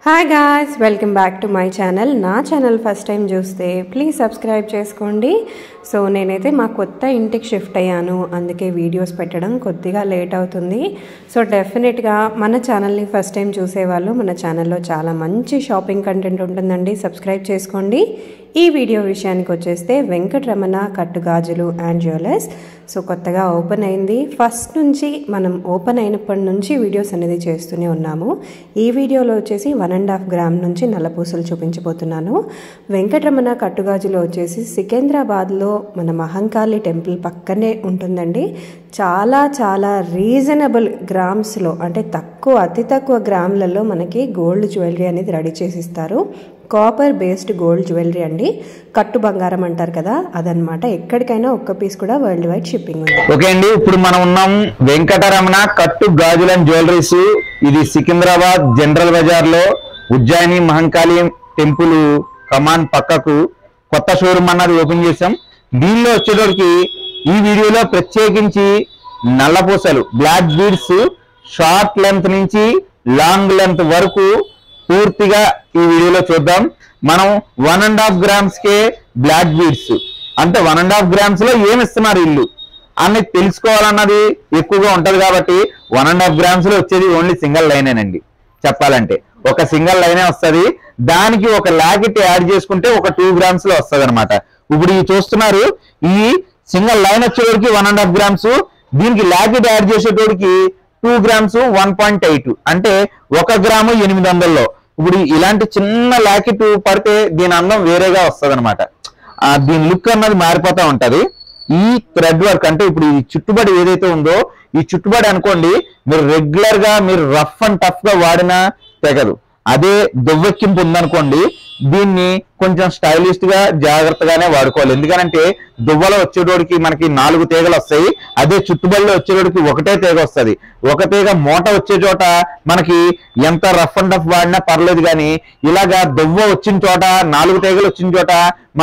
Hi guys, welcome back to my channel. నా channel first time చూస్తే please subscribe చేసుకోండి. So నేనైతే మా కొత్త ఇంటికి షిఫ్ట్ అయ్యాను, అందుకే వీడియోస్ పెట్టడం కొద్దిగా లేట్ అవుతుంది. సో డెఫినెట్గా మన ఛానల్ని ఫస్ట్ టైం చూసేవాళ్ళు మన ఛానల్లో చాలా మంచి షాపింగ్ కంటెంట్ ఉంటుందండి, సబ్స్క్రైబ్ చేసుకోండి. ఈ వీడియో విషయానికి వచ్చేస్తే వెంకటరమణ కట్టుగాజులు అండ్ జ్యువెలర్స్ సో కొత్తగా ఓపెన్ అయింది. ఫస్ట్ నుంచి మనం ఓపెన్ అయినప్పటి నుంచి వీడియోస్ అనేది చేస్తూనే ఉన్నాము. ఈ వీడియోలో వచ్చేసి 1.5 గ్రామ్ నుంచి నల్లపూసలు చూపించబోతున్నాను. వెంకటరమణ కట్టుగాజులు వచ్చేసి సికింద్రాబాద్లో మన మహంకాళి టెంపుల్ పక్కనే ఉంటుందండి. చాలా చాలా రీజనబుల్ గ్రామ్స్లో, అంటే అతి తక్కువ గ్రాములలో మనకి గోల్డ్ జ్యువెలరీ అనేది రెడీ చేసిస్తారు. కాపర్ బేస్డ్ గోల్డ్ జ్యువెలరీ అండి, కట్టు బంగారం అంటారు కదా, అదనమాట. ఎక్కడికైనా ఒక్క పీస్ కూడా వరల్డ్ వైడ్ షిప్పింగ్ ఉంది. ఓకే అండి, ఇప్పుడు మనం ఉన్నాం వెంకటరమణ కట్టు గాజులు అండ్ జ్యువెలరీస్. ఇది సికింద్రాబాద్ జనరల్ బజార్ లో ఉజ్జయిని మహంకాళి టెంపుల్ కమాన్ పక్కకు కొత్త షోరూమ్ అన్నది ఓపెన్ చేసాం. దీనిలో వచ్చేటోడికి ఈ వీడియోలో ప్రత్యేకించి నల్లపూసలు బ్లాక్ బీడ్స్ షార్ట్ లెంత్ నుంచి లాంగ్ లెంత్ వరకు పూర్తిగా ఈ వీడియోలో చూద్దాం. మనం 1.5 గ్రామ్స్ కే బ్లాక్ బీడ్స్ అంటే 1.5 గ్రామ్స్ లో ఏమి ఇస్తున్నారు ఇల్లు అనేది తెలుసుకోవాలన్నది ఎక్కువగా ఉంటది. కాబట్టి 1.5 గ్రామ్స్ లో వచ్చేది ఓన్లీ సింగిల్ లైనేనండి. చెప్పాలంటే ఒక సింగిల్ లైనే వస్తుంది. దానికి ఒక లాకెట్ యాడ్ చేసుకుంటే ఒక 2 గ్రామ్స్ లో వస్తుంది అనమాట. ఇప్పుడు ఈ చూస్తున్నారు, ఈ సింగిల్ లైన్ వచ్చేటోడికి 1.5 గ్రామ్స్, దీనికి లాకెట్ యాడ్ చేసేటోడికి 2 గ్రామ్స్ 1.8 అంటే 1 గ్రాము 800లో. ఇప్పుడు ఇలాంటి చిన్న లాకెట్ పడితే దీని అందం వేరేగా వస్తుంది అనమాట. దీని లుక్ అన్నది మారిపోతా ఉంటది. ఈ థ్రెడ్ వర్క్ అంటే ఇప్పుడు ఈ చుట్టుబడి ఏదైతే ఉందో, ఈ చుట్టుబడి అనుకోండి మీరు రెగ్యులర్ గా మీరు రఫ్ అండ్ టఫ్ గా వాడినా తెగదు. అదే దొవ్వెక్కింపు ఉందనుకోండి, దీన్ని కొంచెం స్టైలిష్ గా జాగ్రత్తగానే వాడుకోవాలి. ఎందుకంటే దువ్వలో వచ్చేటోడికి మనకి 4 తీగలు వస్తాయి, అదే చుట్టుబడిలో వచ్చేటోడికి ఒకటే తీగ వస్తుంది. ఒక తీగ మూట వచ్చే చోట మనకి ఎంత రఫ్ అండ్ టఫ్ వాడినా పర్లేదు, కానీ ఇలాగా దువ్వ వచ్చిన చోట 4 తీగలు వచ్చిన చోట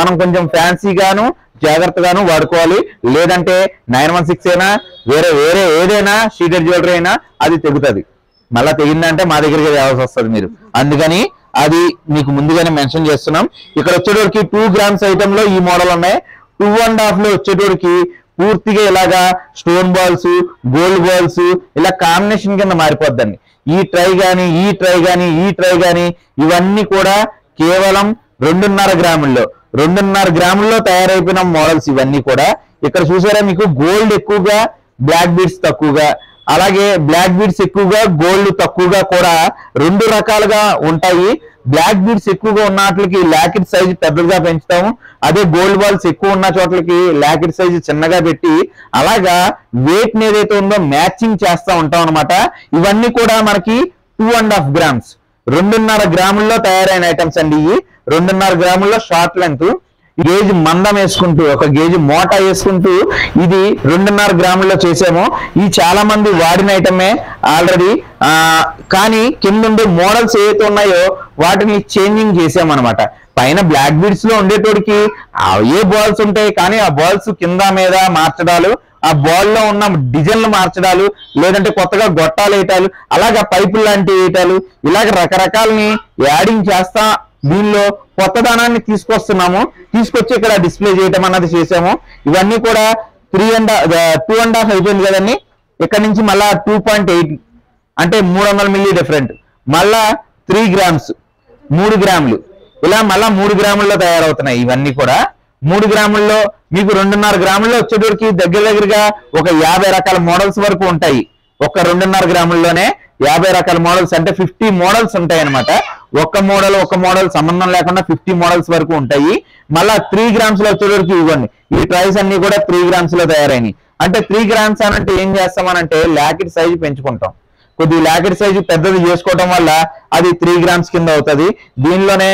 మనం కొంచెం ఫ్యాన్సీగాను జాగ్రత్తగాను వాడుకోవాలి. లేదంటే 916 అయినా వేరే ఏదైనా షీటెడ్ జ్యువెలరీ అయినా అది తెగుతుంది. మళ్ళా తెగిందంటే మా దగ్గరికి రావాల్సి వస్తుంది మీరు. అందుకని అది మీకు ముందుగానే మెన్షన్ చేస్తున్నాం. ఇక్కడ వచ్చేటోడికి 2 గ్రామ్స్ ఐటమ్ లో ఈ మోడల్ ఉన్నాయి. 2.5 లో వచ్చేటోడికి పూర్తిగా ఇలాగా స్టోన్ బాల్స్, గోల్డ్ బాల్స్ ఇలా కాంబినేషన్ కింద మారిపోద్దండి. ఈ ట్రై గానీ ఇవన్నీ కూడా కేవలం 2.5 గ్రాముల్లో 2.5 గ్రాముల్లో తయారైపోయిన మోడల్స్ ఇవన్నీ కూడా. ఇక్కడ చూసారా, మీకు గోల్డ్ ఎక్కువగా, బ్లాక్ బీడ్స్ తక్కువగా, అలాగే బ్లాక్ బీడ్స్ ఎక్కువగా, గోల్డ్ తక్కువగా కూడా 2 రకాలుగా ఉంటాయి. బ్లాక్ బీడ్స్ ఎక్కువగా ఉన్న వాటికి లాకెట్ సైజు పెద్దగా పెంచుతాము. అదే గోల్డ్ బాల్స్ ఎక్కువ ఉన్న చోట్లకి లాకెట్ సైజు చిన్నగా పెట్టి అలాగా వెయిట్ ఏదైతే ఉందో మ్యాచింగ్ చేస్తూ ఉంటాం అనమాట. ఇవన్నీ కూడా మనకి 2.5 గ్రామ్స్ 2.5 గ్రాముల్లో తయారైన ఐటమ్స్ అండి. ఇవి 2.5 గ్రాముల్లో షార్ట్ లెంత్, గేజ్ మందం వేసుకుంటూ ఒక గేజ్ మోటా వేసుకుంటూ ఇది 2.5 గ్రాముల్లో చేసాము. ఈ చాలా మంది వాడిన ఐటమే ఆల్రెడీ, కానీ కింద మోడల్స్ ఏవైతే ఉన్నాయో వాటిని చేంజింగ్ చేసామన్నమాట. పైన బ్లాక్ బీడ్స్ లో ఉండేటోడికి ఏ బాల్స్ ఉంటాయి, కానీ ఆ బాల్స్ కింద మీద మార్చడాలు, ఆ బాల్ లో ఉన్న డిజైన్లు మార్చడాలు, లేదంటే కొత్తగా గొట్టాలు వేయటాలు, అలాగా పైపులు లాంటివి వేయటాలు, ఇలాగ రకరకాలని యాడింగ్ చేస్తా దీనిలో కొత్తదనాన్ని తీసుకొచ్చి ఇక్కడ డిస్ప్లే చేయటం అన్నది చేసాము. ఇవన్నీ కూడా 2.5 అయిపోయింది కదండి. ఇక్కడ నుంచి మళ్ళా 2.8 అంటే 300 మిల్లీ డిఫరెంట్, మళ్ళా 3 గ్రామ్స్ 3 గ్రాములు ఇలా మళ్ళా 3 గ్రాముల్లో తయారవుతున్నాయి. ఇవన్నీ కూడా 3 గ్రాముల్లో మీకు 2.5 గ్రాముల్లో వచ్చేటోడికి దగ్గరగా ఒక 50 రకాల మోడల్స్ వరకు ఉంటాయి. ఒక 2.5 గ్రాముల్లోనే 50 రకాల మోడల్స్ అంటే 50 మోడల్స్ ఉంటాయి అనమాట. ఒక మోడల్ సంబంధం లేకుండా 50 మోడల్స్ వరకు ఉంటాయి. మళ్ళా 3 గ్రామ్స్ లో వచ్చేటోడికి ఇవ్వండి. ఈ ట్రైస్ అన్ని కూడా 3 గ్రామ్స్ లో తయారైనవి. అంటే 3 గ్రామ్స్ అనంటే ఏం చేస్తామనంటే లాకెట్ సైజు పెంచుకుంటాం. కొద్ది లాకెట్ సైజు పెద్దది చేసుకోవటం వల్ల అది 3 గ్రామ్స్ కింద అవుతుంది. దీనిలోనే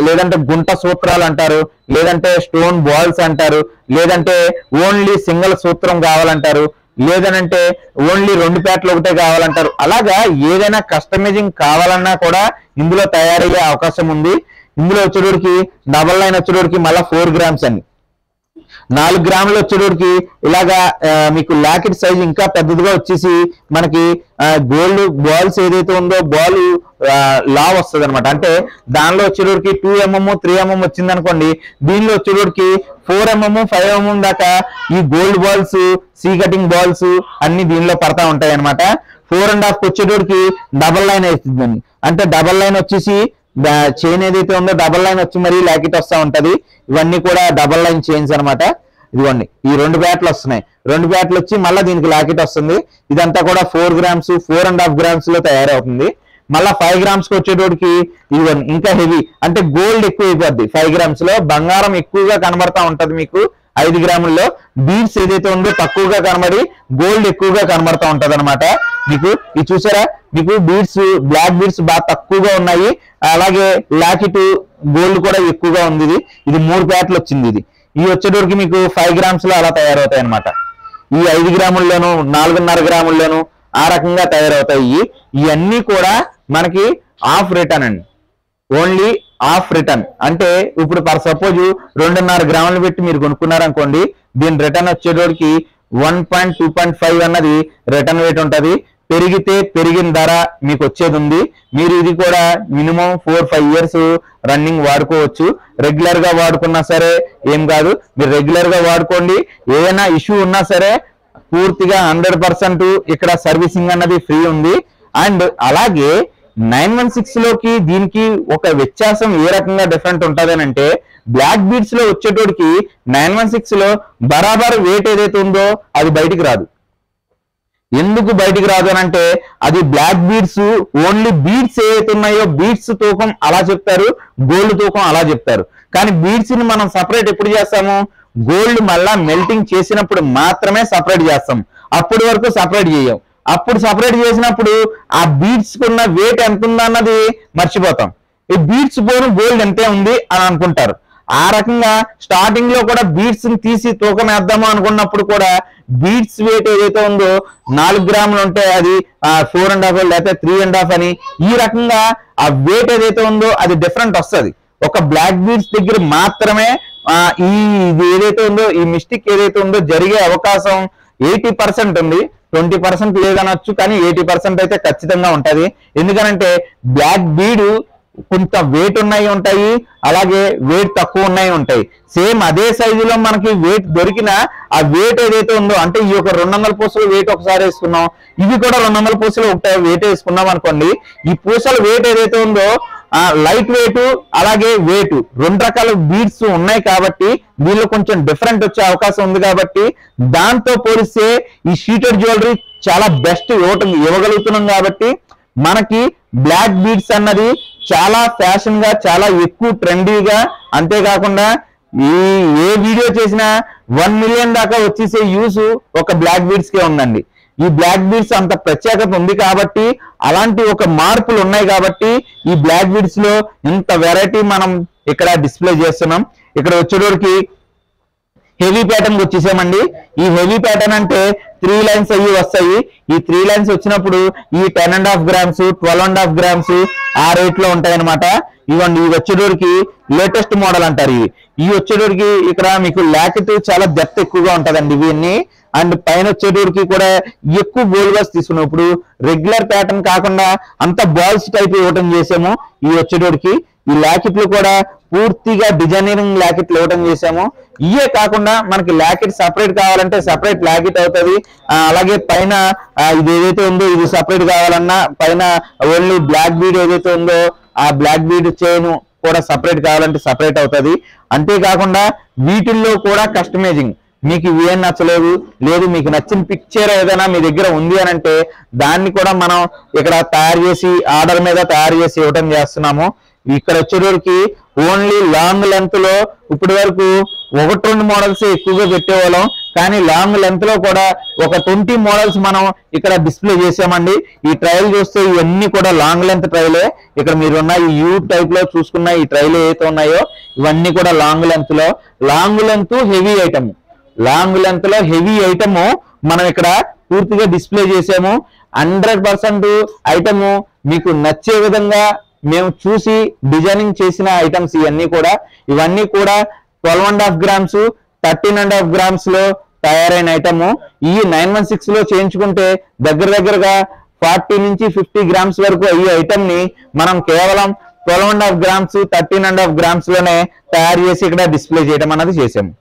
లేదంటే గుంట సూత్రాలు అంటారు, లేదంటే స్టోన్ బాల్స్ అంటారు, లేదంటే ఓన్లీ సింగిల్ సూత్రం కావాలంటారు, లేదనంటే ఓన్లీ 2 పేటలు ఒకటే కావాలంటారు. అలాగా ఏదైనా కస్టమైజింగ్ కావాలన్నా కూడా ఇందులో తయారయ్యే అవకాశం ఉంది. ఇందులో వచ్చేటోడికి డబల్ లైన్ వచ్చేటోడికి మళ్ళీ 4 గ్రామ్స్ అండి. 4 గ్రాములు వచ్చేటోడికి ఇలాగా మీకు లాకెట్ సైజ్ ఇంకా పెద్దదిగా వచ్చేసి మనకి గోల్డ్ బాల్స్ ఏదైతే ఉందో బాల్ లావ్ వస్తుంది అనమాట. అంటే దానిలో వచ్చేటోడికి 2mm 3mm వచ్చింది అనుకోండి, దీనిలో వచ్చేటోడికి 4mm 5mm దాకా ఈ gold balls C cutting balls అన్ని దీనిలో పడతా ఉంటాయి అనమాట. 4.5 వచ్చేటోడికి డబల్ లైన్ వేస్తుంది. అంటే డబల్ లైన్ వచ్చేసి చైన్ ఏదైతే ఉందో డబల్ లైన్ వచ్చి మరి లాకెట్ వస్తూ ఉంటది. ఇవన్నీ కూడా డబల్ లైన్ చైన్స్ అనమాట. ఇదిగోండి ఈ 2 బ్యాట్లు వస్తున్నాయి. 2 బ్యాట్లు వచ్చి మళ్ళీ దీనికి లాకెట్ వస్తుంది. ఇదంతా కూడా 4 గ్రామ్స్ 4.5 గ్రామ్స్ లో తయారవుతుంది. మళ్ళా 5 గ్రామ్స్ కి వచ్చేటోడికి ఇదిగోండి ఇంకా హెవీ, అంటే గోల్డ్ ఎక్కువ అయిపోద్ది. 5 గ్రామ్స్ లో బంగారం ఎక్కువగా కనబడతా ఉంటది మీకు. 5 గ్రాముల్లో బీడ్స్ ఏదైతే ఉందో తక్కువగా కనబడి గోల్డ్ ఎక్కువగా కనబడతా ఉంటది అనమాట. మీకు ఇది చూసారా, మీకు బీడ్స్ బ్లాక్ బీడ్స్ బాగా తక్కువగా ఉన్నాయి. అలాగే లాకెట్ గోల్డ్ కూడా ఎక్కువగా ఉంది. ఇది 3 ప్యాట్లు వచ్చింది. ఇది వచ్చేటోడికి మీకు 5 గ్రామ్స్ లో అలా తయారవుతాయి అనమాట. ఈ 5 గ్రాముల్లోను 4.5 గ్రాముల్లోను ఆ రకంగా తయారవుతాయి. ఇవన్నీ కూడా మనకి ఆఫ్ రిటర్న్ అండి, ఓన్లీ ఆఫ్ రిటర్న్. అంటే ఇప్పుడు ఫర్ సపోజ్ 2.5 గ్రాములు పెట్టి మీరు కొనుక్కున్నారనుకోండి, దీని రిటర్న్ వచ్చేటోడికి 1.2.5 అన్నది రిటర్న్ రేట్ ఉంటది. పెరిగితే పెరిగిన ధర మీకు వచ్చేది ఉంది. మీరు ఇది కూడా మినిమం 4-5 ఇయర్స్ రన్నింగ్ వాడుకోవచ్చు. రెగ్యులర్ గా వాడుకున్నా సరే ఏం కాదు, మీరు రెగ్యులర్ గా వాడుకోండి. ఏదైనా ఇష్యూ ఉన్నా సరే పూర్తిగా 100% ఇక్కడ సర్వీసింగ్ అన్నది ఫ్రీ ఉంది. అండ్ అలాగే 916 లోకి దీనికి ఒక వ్యత్యాసం ఏ రకంగా డిఫరెంట్ ఉంటుంది అని అంటే, బ్లాక్ బీడ్స్ లో వచ్చేటోడికి 916 లో బరాబర్ వెయిట్ ఏదైతే ఉందో అది బయటికి రాదు. ఎందుకు బయటికి రాదు అని అంటే, అది బ్లాక్ బీడ్స్ ఓన్లీ బీడ్స్ ఏవైతే ఉన్నాయో బీడ్స్ తూకం అలా చెప్తారు, గోల్డ్ తూకం అలా చెప్తారు. కానీ బీడ్స్ ని మనం సపరేట్ ఎప్పుడు చేస్తాము, గోల్డ్ మళ్ళా మెల్టింగ్ చేసినప్పుడు మాత్రమే సపరేట్ చేస్తాం. అప్పటి వరకు సపరేట్ చేయం. అప్పుడు సపరేట్ చేసినప్పుడు ఆ బీడ్స్ కున్న వెయిట్ ఎంత ఉందన్నది మర్చిపోతాం. ఈ బీడ్స్ పోను గోల్డ్ ఎంతే ఉంది అని అనుకుంటారు. ఆ రకంగా స్టార్టింగ్ లో కూడా బీడ్స్ ని తీసి తూకం వేద్దాము అనుకున్నప్పుడు కూడా బీడ్స్ వెయిట్ ఏదైతే ఉందో 4 గ్రాములు ఉంటే అది 4.5 లేకపోతే 3.5 అని ఈ రకంగా ఆ వెయిట్ ఏదైతే ఉందో అది డిఫరెంట్ వస్తుంది. ఒక బ్లాక్ బీడ్స్ దగ్గర మాత్రమే ఇది ఏదైతే ఉందో ఈ మిస్టేక్ ఏదైతే ఉందో జరిగే అవకాశం 80% ఉంది. 20% లేదనొచ్చు, కానీ 80% అయితే ఖచ్చితంగా ఉంటది. ఎందుకనంటే బ్లాక్ బీడ్ కొంత వెయిట్ ఉన్నాయి ఉంటాయి, అలాగే వెయిట్ తక్కువ ఉన్నాయి ఉంటాయి. సేమ్ అదే సైజులో మనకి వెయిట్ దొరికిన ఆ వెయిట్ ఏదైతే ఉందో, అంటే ఈ యొక్క 200 పూసలు వెయిట్ ఒకసారి వేసుకున్నాం, ఇవి కూడా 200 పూసలు ఒకటే వెయిట్ వేసుకున్నాం అనుకోండి. ఈ పూసల వెయిట్ ఏదైతే ఉందో లైట్ వెయిట్ అలాగే వెయిట్ 2 రకాల బీడ్స్ ఉన్నాయి కాబట్టి దీనిలో కొంచెం డిఫరెంట్ వచ్చే అవకాశం ఉంది. కాబట్టి దాంతో పోలిస్తే ఈ షీటెడ్ జ్యువెలరీ చాలా బెస్ట్ ఇవ్వగలుగుతున్నాం. కాబట్టి మనకి బ్లాక్ బీడ్స్ అన్నది చాలా ఫ్యాషన్ గా, చాలా ఎక్కువ ట్రెండీగా, అంతేకాకుండా ఏ వీడియో చేసినా 1 మిలియన్ దాకా వచ్చేసే యూస్ ఒక బ్లాక్ బీడ్స్ కే ఉందండి. ఈ బ్లాక్ బీడ్స్ అంత ప్రత్యేకత ఉంది కాబట్టి, అలాంటి ఒక మార్పులు ఉన్నాయి కాబట్టి ఈ బ్లాక్ బీడ్స్ లో ఇంత వెరైటీ మనం ఇక్కడ డిస్ప్లే చేస్తున్నాం. ఇక్కడ వచ్చేటోడికి హెవీ ప్యాటర్న్ వచ్చేసామండి. ఈ హెవీ ప్యాటర్న్ అంటే 3 లైన్స్ అయ్యి వస్తాయి. ఈ 3 లైన్స్ వచ్చినప్పుడు ఈ 10.5 గ్రామ్స్ 12.5 గ్రామ్స్ ఆ రేట్ లో ఉంటాయి అనమాట. ఇవ్వండి, ఇవి వచ్చేటోడికి లేటెస్ట్ మోడల్ అంటారు. ఇవి వచ్చేటోడికి ఇక్కడ మీకు లాకెట్ చాలా డెప్త్ ఎక్కువగా ఉంటదండి ఇవన్నీ. అండ్ పైన వచ్చేటోడికి కూడా ఎక్కువ గోల్డ్ బాల్స్ తీసుకున్నాం. ఇప్పుడు రెగ్యులర్ ప్యాటర్న్ కాకుండా అంత బాల్స్ టైప్ ఇవ్వటం చేసాము. ఇవి వచ్చేటోడికి ఈ లాకెట్లు కూడా పూర్తిగా డిజైనింగ్ లాకెట్లు ఇవ్వటం చేసాము. ఇవే కాకుండా మనకి లాకెట్ సపరేట్ కావాలంటే సపరేట్ లాకెట్ అవుతుంది. అలాగే పైన ఇది ఏదైతే ఉందో ఇది సపరేట్ కావాలన్నా పైన ఓన్లీ బ్లాక్ బీడ్ ఏదైతే ఉందో ఆ బ్లాక్ బీడ్ చైన్ కూడా సపరేట్ కావాలంటే సపరేట్ అవుతుంది. అంతేకాకుండా వీటిల్లో కూడా కస్టమైజింగ్, మీకు ఇవేం నచ్చలేదు, లేదు మీకు నచ్చిన పిక్చర్ ఏదైనా మీ దగ్గర ఉంది అని అంటే దాన్ని కూడా మనం ఇక్కడ తయారు చేసి ఆర్డర్ మీద తయారు చేసి ఇవ్వటం చేస్తున్నాము. ఇక్కడ వచ్చేటోడికి ఓన్లీ లాంగ్ లెంత్ లో ఇప్పటి వరకు 1-2 మోడల్స్ ఎక్కువగా పెట్టేవాళ్ళం, కానీ లాంగ్ లెంత్ లో కూడా ఒక 20 మోడల్స్ మనం ఇక్కడ డిస్ప్లే చేసామండి. ఈ ట్రైల్ చూస్తే ఇవన్నీ కూడా లాంగ్ లెంత్ ట్రైలే. ఇక్కడ మీరున్న ఈ యూ టైప్ లో చూసుకున్న ఈ ట్రైల్ ఏదైతే ఉన్నాయో ఇవన్నీ కూడా లాంగ్ లెంత్ లో. Long length heavy item, long length లో హెవీ ఐటమ్ మనం ఇక్కడ పూర్తిగా డిస్ప్లే చేసాము. 100% ఐటమ్ మీకు నచ్చే విధంగా మేము చూసి డిజైనింగ్ చేసిన ఐటమ్స్ ఇవన్నీ కూడా 12.5 గ్రామ్స్ 13.5 grams లో తయారైన ఐటమ్. ఈ 916 లో చేయించుకుంటే దగ్గరగా 40 నుంచి 50 grams వరకు ఈ ఐటమ్ ని మనం కేవలం 12.5 grams 13.5 grams లోనే తయారు చేసి ఇక్కడ డిస్ప్లే చేయడం అనేది చేసాము.